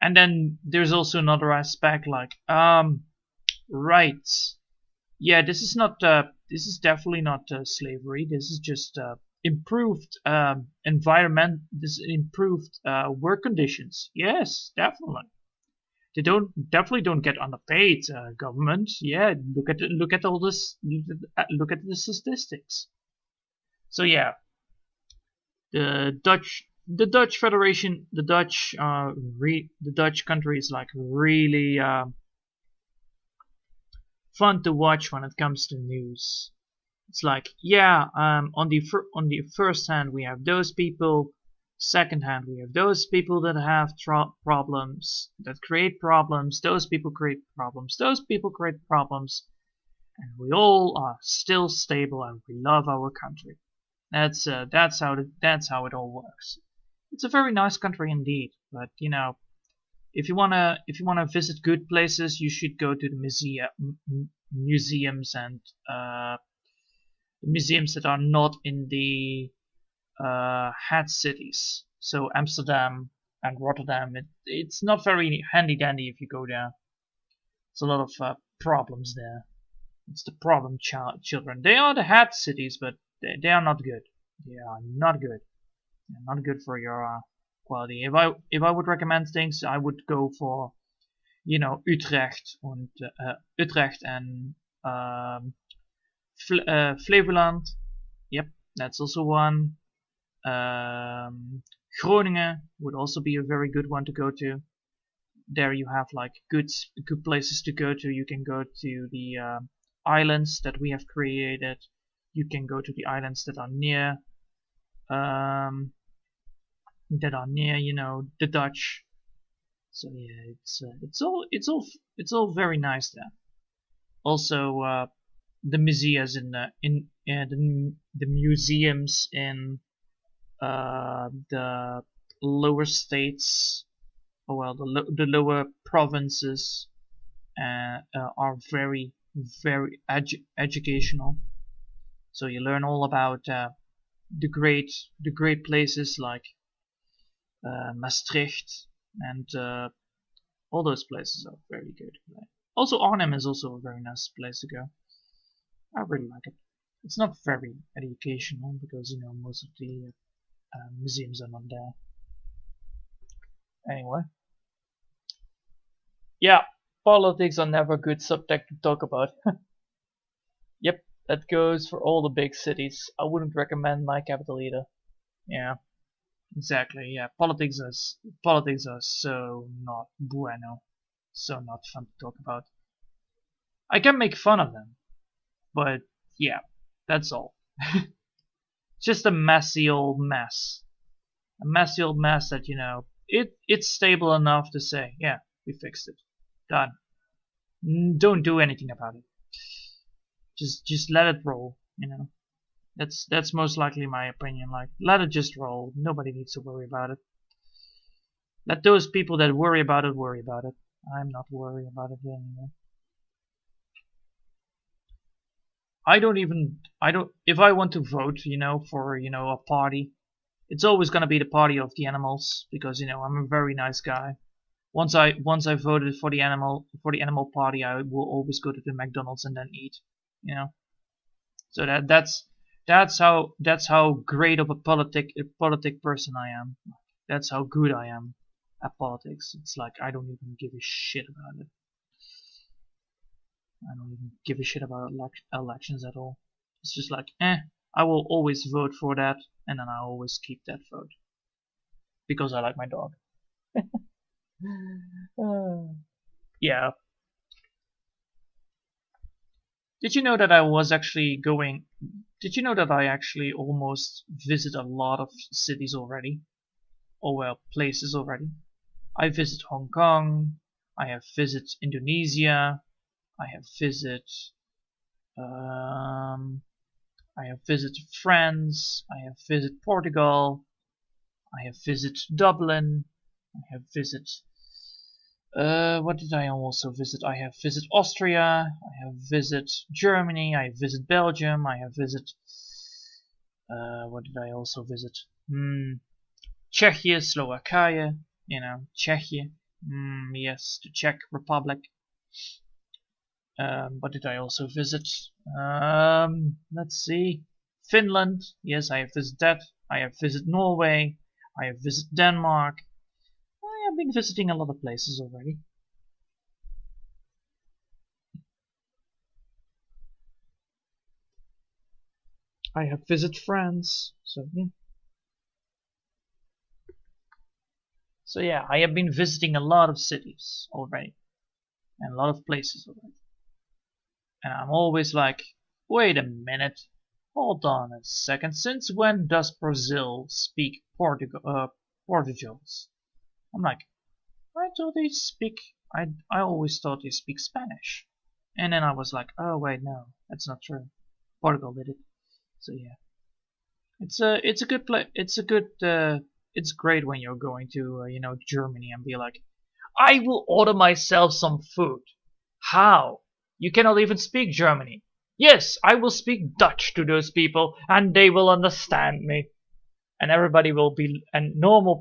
And then there's also another aspect like, right. Yeah, this is not, this is definitely not slavery. This is just, improved, environment, this improved, work conditions. Yes, definitely. They definitely don't get underpaid, government. Yeah, look at all this, look at the statistics. So yeah, the Dutch Federation, the Dutch country is like really fun to watch when it comes to news. It's like, yeah, on the first hand we have those people, second hand we have those people that have problems, that create problems, those people create problems, those people create problems, and we all are still stable and we love our country. That's how it all works. It's a very nice country indeed, but you know, if you wanna visit good places, you should go to the museums and museums that are not in the hat cities. So Amsterdam and Rotterdam, it's not very handy dandy if you go there. It's a lot of problems there. It's the problem children. They are the hat cities, but they are not good. They are not good. They're not good for your quality. If I would recommend things, I would go for, you know, Utrecht and Flevoland. Yep, that's also one. Groningen would also be a very good one to go to. There you have like good places to go to. You can go to the islands that we have created. You can go to the islands that are near, you know, the Dutch. So yeah, it's all very nice there. Also, the museums the museums in the lower states, or well, the lower provinces, are very educational. So you learn all about the great places like Maastricht and all those places are very good. Also, Arnhem is also a very nice place to go. I really like it. It's not very educational because, you know, most of the museums are not there. Anyway, yeah, politics are never a good subject to talk about. Yep, that goes for all the big cities. I wouldn't recommend my capital either. Yeah, exactly. Yeah, politics are so not bueno, so not fun to talk about. I can make fun of them, but yeah, that's all. Just a messy old mess. A messy old mess that, you know, it's stable enough to say, yeah, we fixed it. Done. Don't do anything about it. Just let it roll, you know. That's most likely my opinion. Like, let it just roll. Nobody needs to worry about it. Let those people that worry about it worry about it. I'm not worried about it anymore. If I want to vote, you know, for, you know, a party, it's always gonna be the party of the animals, because, you know, I'm a very nice guy. Once I voted for the animal party, I will always go to the McDonald's and then eat, you know. So that's how great of a politic person I am. That's how good I am at politics. It's like I don't even give a shit about it. I don't even give a shit about elections at all. It's just like, I will always vote for that, and then I always keep that vote because I like my dog. Yeah. Did you know that I was actually going? Did you know that I actually almost visit a lot of cities already? Or well, places already. I visit Hong Kong. I have visited Indonesia. I have visited. I have visited France. I have visited Portugal. I have visited Dublin. I have visited. What did I also visit? I have visited Austria. I have visited Germany. I have visited Belgium. I have visited. What did I also visit? Czechia, Slovakia. You know, Czechia. Yes, the Czech Republic. What did I also visit? Let's see. Finland. Yes, I have visited that. I have visited Norway. I have visited Denmark. I have been visiting a lot of places already. I have visited France. So yeah. So yeah, I have been visiting a lot of cities already. And a lot of places already. And I'm always like, wait a minute. Hold on a second. Since when does Brazil speak Portuguese? I'm like, I thought they speak. I always thought they speak Spanish. And then I was like, oh wait, no, that's not true. Portugal did it. So yeah, it's a good play. It's great when you're going to Germany and be like, I will order myself some food. How? You cannot even speak Germany. Yes, I will speak Dutch to those people, and they will understand me. And everybody will be and normal.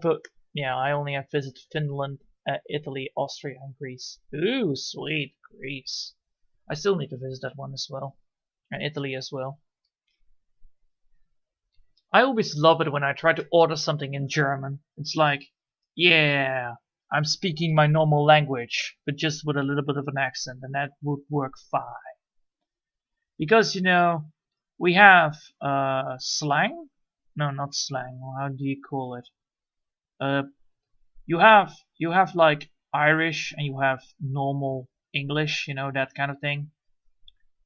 Yeah, I only have visited Finland, Italy, Austria, and Greece. Ooh, sweet Greece. I still need to visit that one as well, and Italy as well. I always love it when I try to order something in German. It's like, yeah, I'm speaking my normal language, but just with a little bit of an accent, and that would work fine. Because we have slang. No, not slang. How do you call it? You have like Irish and you have normal English, that kind of thing.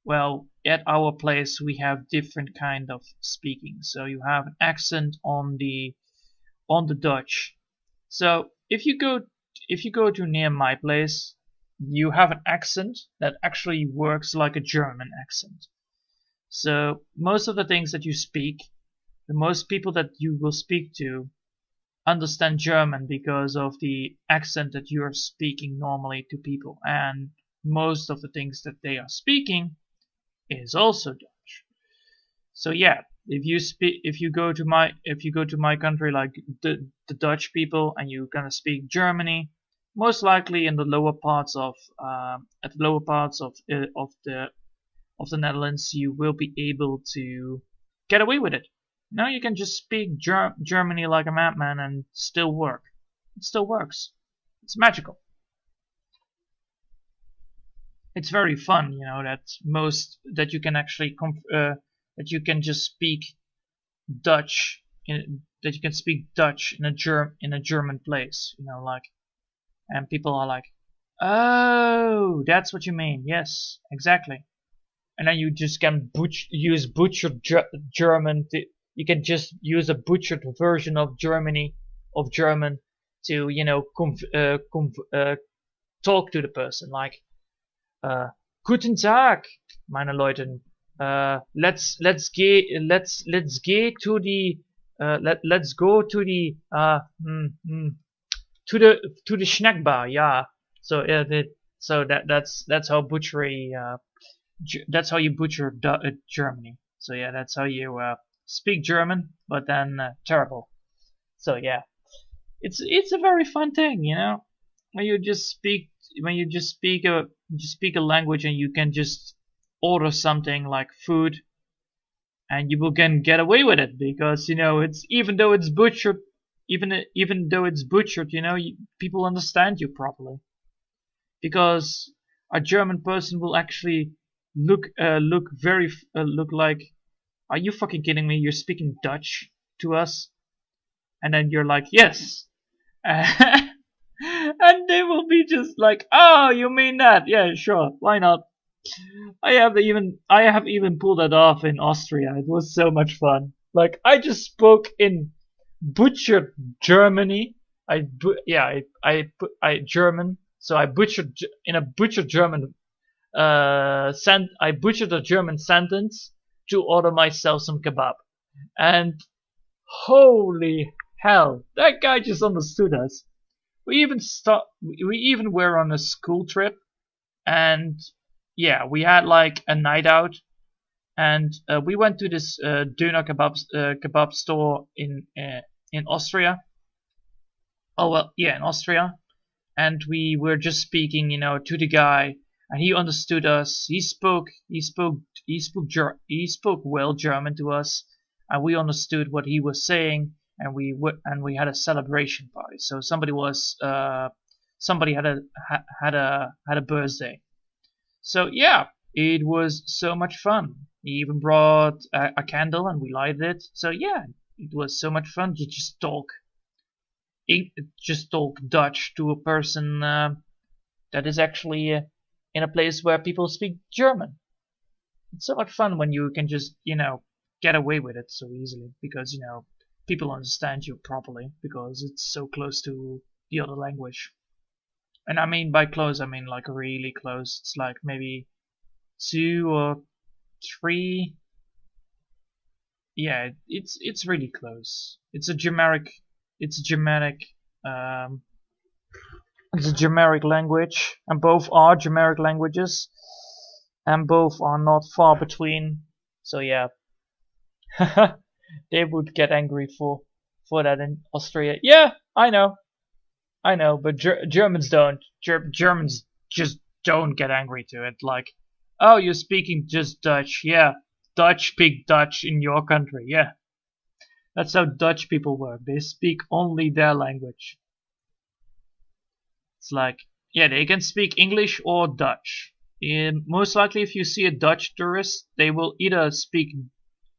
Well, at our place we have different kind of speaking. So you have an accent on the Dutch. So if you go to near my place, you have an accent that actually works like a German accent. So most of the things that you speak, the most people that you will speak to understand German because of the accent that you are speaking normally to people, and most of the things that they are speaking is also Dutch. So yeah, if you go to my country, like the Dutch people, and you're gonna speak Germany, most likely in the lower parts of the Netherlands, you will be able to get away with it. Now you can just speak Germany like a madman and still work. It still works. It's magical. It's very fun, that you can actually that you can just speak Dutch that you can speak Dutch in a German place, and people are like, oh, that's what you mean. Yes, exactly. And then you just can use butchered German. You can just use a butchered version of German to talk to the person, like Guten Tag, meine Leute. Let's go to the to the snack bar. Yeah. So that's how butchery. That's how you butcher Germany. So yeah, that's how you speak German, but then terrible. So yeah, it's a very fun thing, when you just speak a language and you can just order something like food, and you will get away with it because it's even though it's butchered, people understand you properly because a German person will actually look like are you fucking kidding me? You're speaking Dutch to us? And then you're like, yes. And they will be just like, oh, you mean that? Yeah, sure, why not? I have even pulled that off in Austria. It was so much fun. Like, I just spoke in butchered Germany. I German. So I butchered in a butchered German. I butchered a German sentence to order myself some kebab, and holy hell, that guy just understood us. We even were on a school trip, and yeah, we had like a night out, and we went to this doner kebab store in Austria. Oh well, yeah, in Austria, and we were just speaking, to the guy, and he understood us. He spoke well German to us, and we understood what he was saying, and we had a celebration party. So somebody had a birthday. So yeah, it was so much fun. He even brought a candle, and we lighted it. So yeah, it was so much fun to just talk Dutch to a person that is actually in a place where people speak German. It's so much fun when you can just, get away with it so easily because, people understand you properly because it's so close to the other language. And I mean by close, I mean like really close. It's like maybe 2 or 3. Yeah, it's really close. It's a Germanic language, and both are Germanic languages, and both are not far between. So yeah, they would get angry for that in Austria. Yeah, I know, but Germans don't. Germans just don't get angry to it. Like, oh, you're speaking just Dutch. Yeah, Dutch speak Dutch in your country. Yeah. That's how Dutch people work. They speak only their language. It's like, yeah, they can speak English or Dutch. And most likely, if you see a Dutch tourist, they will either speak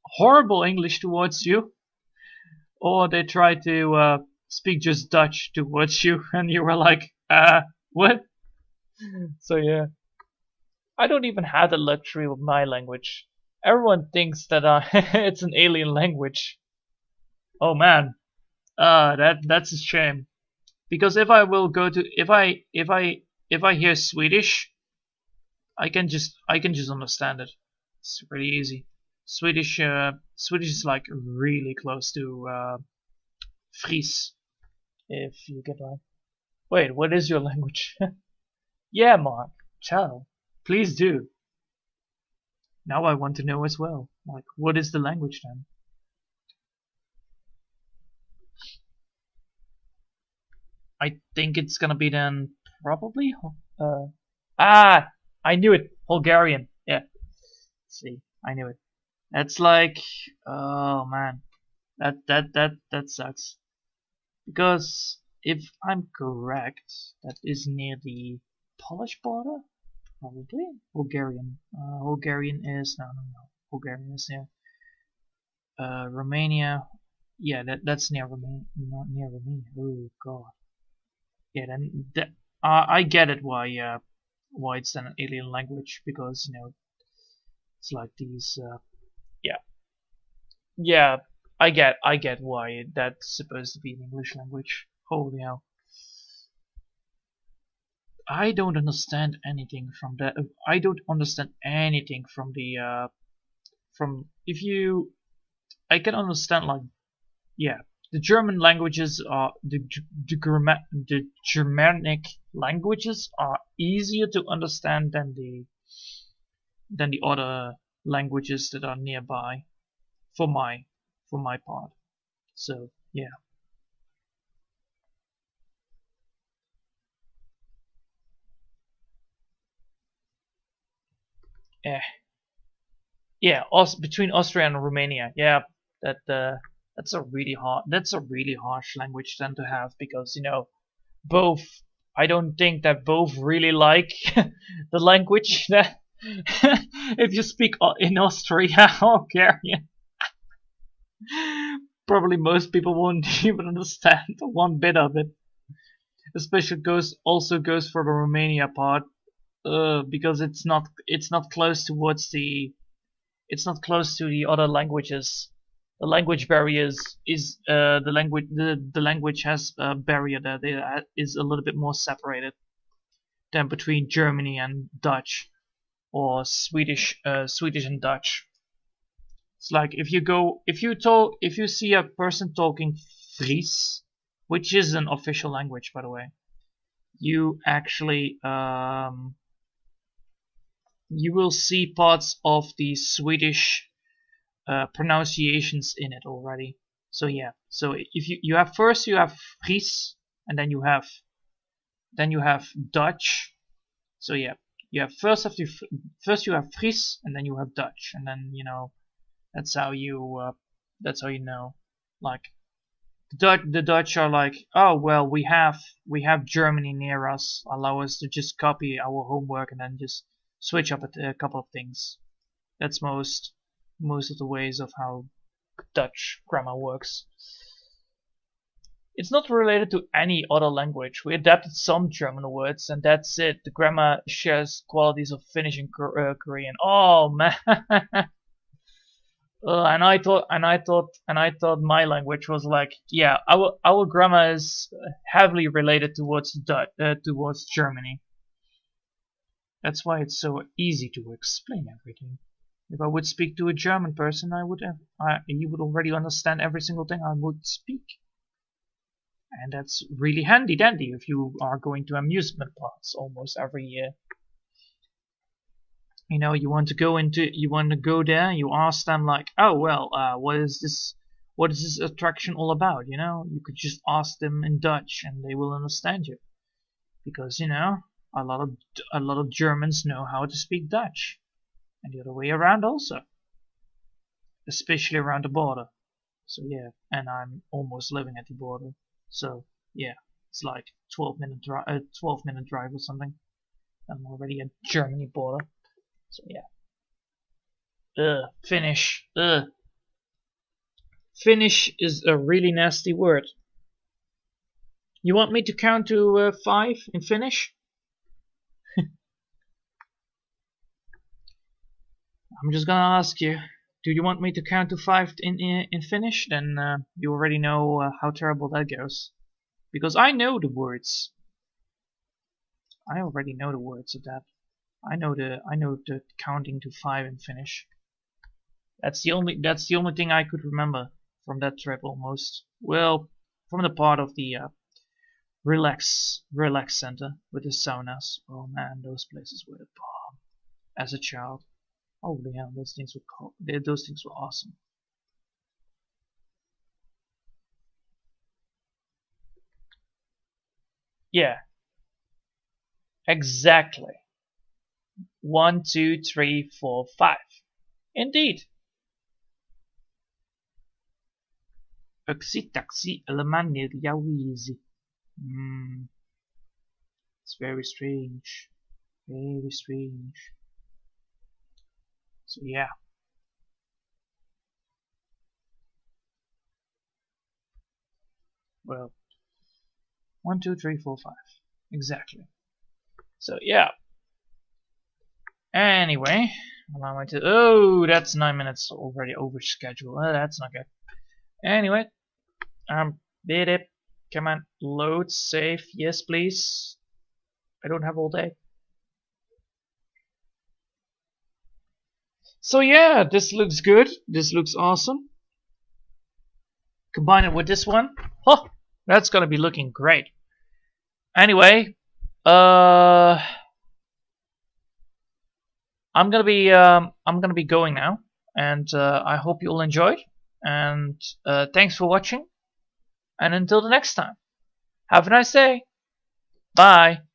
horrible English towards you, or they try to speak just Dutch towards you, and you were like, what? So yeah, I don't even have the luxury of my language. Everyone thinks that it's an alien language. Oh man, that's a shame. Because if I hear Swedish, I can just understand it. It's pretty easy. Swedish is like really close to Fries, if you get like. Wait, what is your language? Yeah, Mark, tell, please do. Now I want to know as well. Like, what is the language then? I think it's gonna be then probably I knew it. Bulgarian. Yeah. Let's see, I knew it. That's like, oh man, that sucks. Because if I'm correct, that is near the Polish border, probably. Bulgarian. Bulgarian is no. Bulgarian is near Romania. Yeah, that's near Romania. Not near Romania. Oh god. Yeah, then I get it why it's an alien language, because it's like these yeah, I get why that's supposed to be an English language. Holy hell, I don't understand anything from that. I don't understand anything from the from if you I can understand, like, yeah, the German languages are the Germanic languages are easier to understand than the other languages that are nearby, for my part. So yeah. Eh. Yeah, between Austria and Romania. Yeah, that's a really harsh language then to have, because both, I don't think that both really like the language that if you speak in Austria or Hungarian. Probably most people won't even understand one bit of it. Especially also goes for the Romania part, because it's not close towards the it's not close to the other languages. The language barriers is the language has a barrier that is a little bit more separated than between Germany and Dutch, or Swedish and Dutch. It's like if you see a person talking Fries, which is an official language, by the way, you actually you will see parts of the Swedish pronunciations in it already. So yeah, so if you have Fries, and then you have Dutch. So yeah, you have first you have Fries, and then you have Dutch, and then that's how you know, like the Dutch are like, oh well, we have Germany near us, allow us to just copy our homework and then just switch up a couple of things. That's most of the ways of how Dutch grammar works. It's not related to any other language. We adapted some German words, and that's it. The grammar shares qualities of Finnish and Korean. Oh man! And I thought my language was like, yeah, our grammar is heavily related towards Germany. That's why it's so easy to explain everything. If I would speak to a German person, he would already understand every single thing I would speak. And that's really handy dandy if you are going to amusement parks almost every year. You want to go there, you ask them like, oh well, what is this attraction all about? You could just ask them in Dutch and they will understand you. Because a lot of Germans know how to speak Dutch. And the other way around also. Especially around the border. So yeah, and I'm almost living at the border. So yeah, it's like 12-minute drive or something. I'm already at Germany border. So yeah. Finnish. Finnish is a really nasty word. You want me to count to 5 in Finnish? I'm just gonna ask you. Do you want me to count to 5 in Finnish? Then you already know how terrible that goes. Because I know the words. I already know the words of that. I know the counting to 5 in Finnish. That's the only thing I could remember from that trip almost. Well, from the part of the relax center with the saunas. Oh man, those places were the bomb. As a child. Holy hell, those things were awesome. Yeah. Exactly. 1, 2, 3, 4, 5. Indeed. It's very strange. Very strange. So yeah. Well, 1, 2, 3, 4, 5. Exactly. So yeah. Anyway, allow me to. Oh, that's 9 minutes already over schedule. That's not good. Anyway, did it. Come on, load, save. Yes, please. I don't have all day. So yeah, this looks good. This looks awesome. Combine it with this one. Oh, that's gonna be looking great. Anyway, I'm gonna be going now, and I hope you all enjoyed. And thanks for watching. And until the next time, have a nice day. Bye.